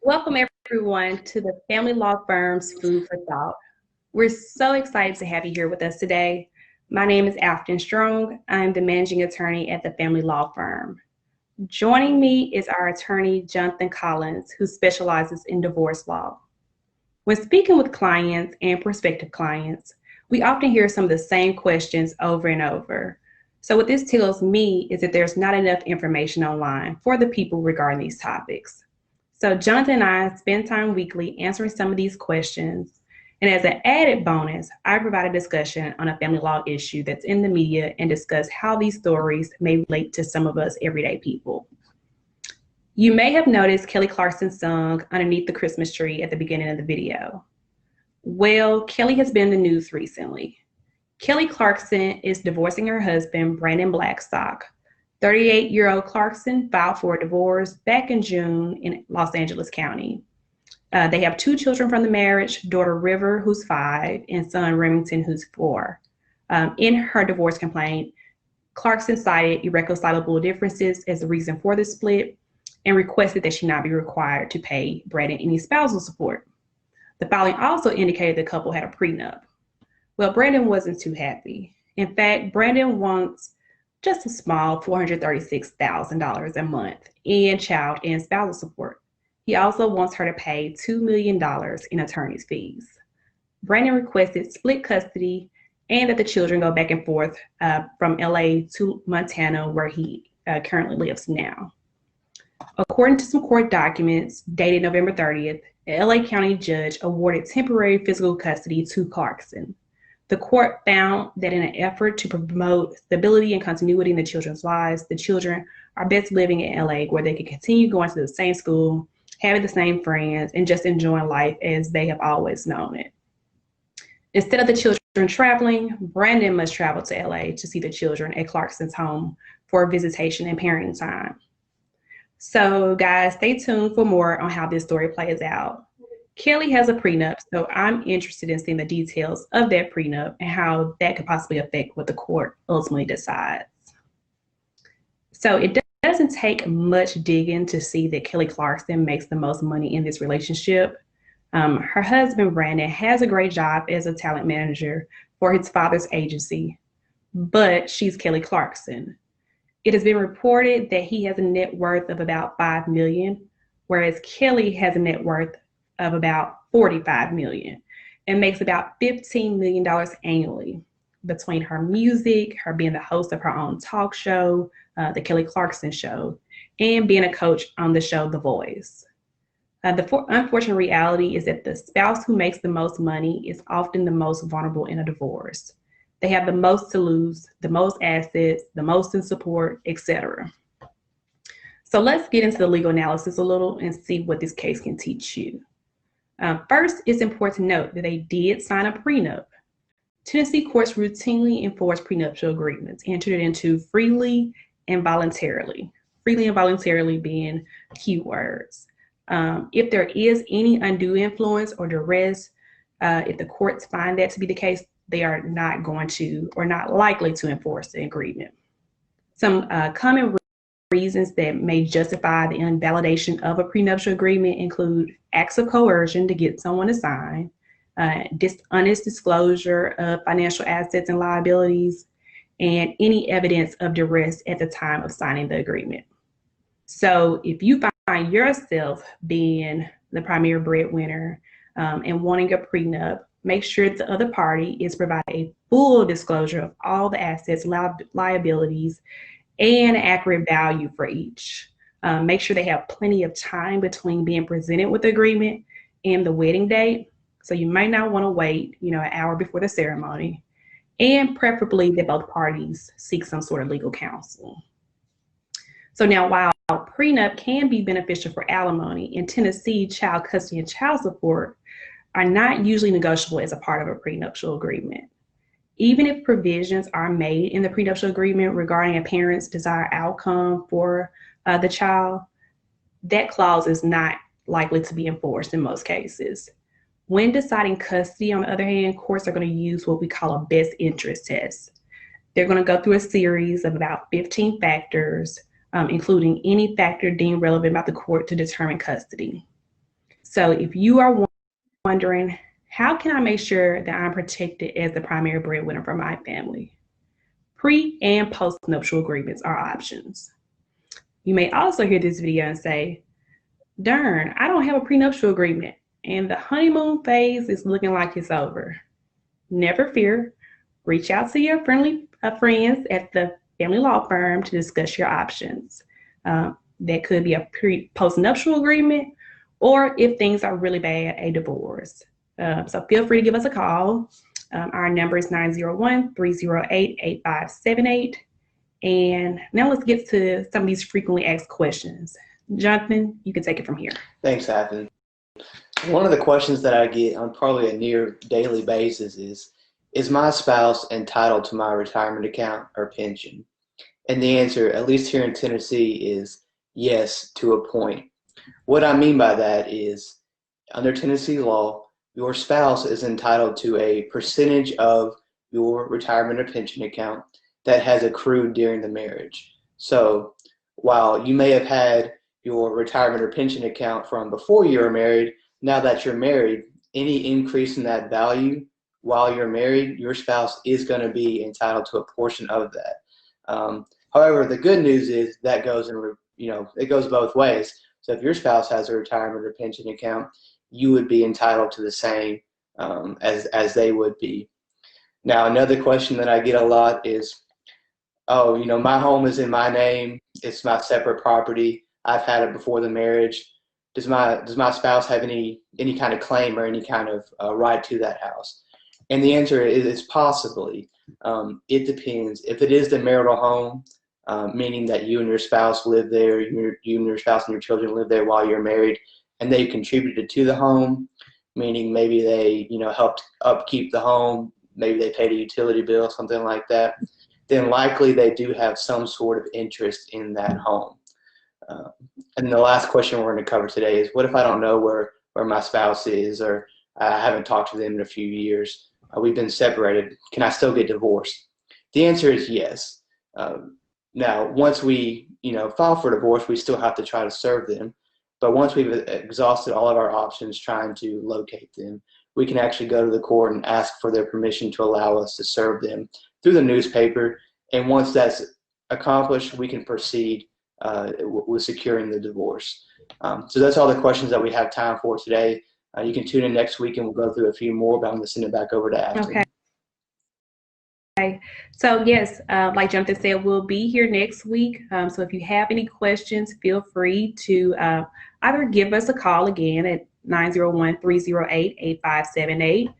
Welcome everyone to the Family Law Firm's Food for Thought. We're so excited to have you here with us today. My name is Aftan Strong. I'm the managing attorney at the Family Law Firm. Joining me is our attorney, Jonathan Collins, who specializes in divorce law. When speaking with clients and prospective clients, we often hear some of the same questions over and over. So what this tells me is that there's not enough information online for the people regarding these topics. So Jonathan and I spend time weekly answering some of these questions. And as an added bonus, I provide a discussion on a family law issue that's in the media and discuss how these stories may relate to some of us everyday people. You may have noticed Kelly Clarkson's song Underneath the Christmas Tree at the beginning of the video. Well, Kelly has been in the news recently. Kelly Clarkson is divorcing her husband, Brandon Blackstock. 38-year-old Clarkson filed for a divorce back in June in Los Angeles County. They have 2 children from the marriage, daughter River, who's 5, and son Remington, who's 4. In her divorce complaint, Clarkson cited irreconcilable differences as the reason for the split and requested that she not be required to pay Brandon any spousal support. The filing also indicated the couple had a prenup. Well, Brandon wasn't too happy. In fact, Brandon wants just a small $436,000 a month in child and spousal support. He also wants her to pay $2 million in attorney's fees. Brandon requested split custody and that the children go back and forth from LA to Montana, where he currently lives now. According to some court documents dated November 30th, an LA County judge awarded temporary physical custody to Clarkson. The court found that in an effort to promote stability and continuity in the children's lives, the children are best living in LA where they can continue going to the same school, having the same friends, and just enjoying life as they have always known it. Instead of the children traveling, Brandon must travel to LA to see the children at Clarkson's home for visitation and parenting time. So guys, stay tuned for more on how this story plays out. Kelly has a prenup, so I'm interested in seeing the details of that prenup and how that could possibly affect what the court ultimately decides. So it doesn't take much digging to see that Kelly Clarkson makes the most money in this relationship. Her husband, Brandon, has a great job as a talent manager for his father's agency, but she's Kelly Clarkson. It has been reported that he has a net worth of about $5 million, whereas Kelly has a net worth of about $45 million and makes about $15 million annually between her music, her being the host of her own talk show, The Kelly Clarkson Show, and being a coach on the show The Voice. The unfortunate reality is that the spouse who makes the most money is often the most vulnerable in a divorce. They have the most to lose, the most assets, the most in support, etc. So let's get into the legal analysis a little and see what this case can teach you. First, it's important to note that they did sign a prenup. Tennessee courts routinely enforce prenuptial agreements entered into freely and voluntarily. Freely and voluntarily being key words. If there is any undue influence or duress, if the courts find that to be the case, they are not going to or not likely to enforce the agreement. Some common reasons that may justify the invalidation of a prenuptial agreement include acts of coercion to get someone to sign, dishonest disclosure of financial assets and liabilities, and any evidence of duress at the time of signing the agreement. So if you find yourself being the primary breadwinner and wanting a prenup, make sure the other party is providing a full disclosure of all the assets, liabilities, and accurate value for each. Make sure they have plenty of time between being presented with the agreement and the wedding date. So you might not want to wait, an hour before the ceremony, and preferably that both parties seek some sort of legal counsel. So now, while prenup can be beneficial for alimony, in Tennessee, child custody and child support are not usually negotiable as a part of a prenuptial agreement. Even if provisions are made in the prenuptial agreement regarding a parent's desired outcome for the child, that clause is not likely to be enforced in most cases. When deciding custody, on the other hand, courts are going to use what we call a best interest test. They're going to go through a series of about 15 factors, including any factor deemed relevant by the court to determine custody. So if you are wondering, how can I make sure that I'm protected as the primary breadwinner for my family? Pre and post nuptial agreements are options. You may also hear this video and say, darn, I don't have a prenuptial agreement and the honeymoon phase is looking like it's over. Never fear. Reach out to your friendly friends at the family law firm to discuss your options. That could be a post-nuptial agreement, or if things are really bad, a divorce. So feel free to give us a call. Our number is 901-308-8578. And now let's get to some of these frequently asked questions. Jonathan, you can take it from here. Thanks, Aftan. One of the questions that I get on probably a near daily basis is my spouse entitled to my retirement account or pension? And the answer, at least here in Tennessee, is yes, to a point. What I mean by that is, under Tennessee law, your spouse is entitled to a percentage of your retirement or pension account that has accrued during the marriage. So while you may have had your retirement or pension account from before you were married, now that you're married, any increase in that value while you're married, your spouse is going to be entitled to a portion of that. However, the good news is that goes it goes both ways. So if your spouse has a retirement or pension account, you would be entitled to the same as they would be. Now, another question that I get a lot is, oh, my home is in my name. It's my separate property. I've had it before the marriage. Does my spouse have any kind of claim or any kind of right to that house? And the answer is possibly. It depends. If it is the marital home, meaning that you and your spouse live there, you and your spouse and your children live there while you're married, and they contributed to the home, meaning maybe they helped upkeep the home, maybe they paid a utility bill, something like that, then likely they do have some sort of interest in that home. And the last question we're going to cover today is, what if I don't know where my spouse is, or I haven't talked to them in a few years? We've been separated. Can I still get divorced? The answer is yes. Now, once we file for divorce, we still have to try to serve them. But once we've exhausted all of our options trying to locate them, we can actually go to the court and ask for their permission to allow us to serve them through the newspaper. And once that's accomplished, we can proceed with securing the divorce. So that's all the questions that we have time for today. You can tune in next week and we'll go through a few more, but I'm going to send it back over to Aftan. Okay. So yes, like Jonathan said, we'll be here next week. So if you have any questions, feel free to either give us a call again at 901-308-8578,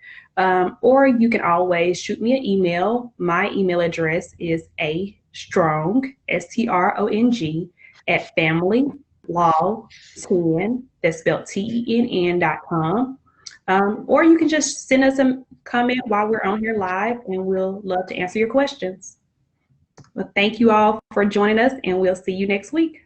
or you can always shoot me an email. My email address is astrong, STRONG, at familylaw10, that's spelled TENN.com. Or you can just send us a comment while we're on here live, and we'll love to answer your questions. Well, thank you all for joining us, and we'll see you next week.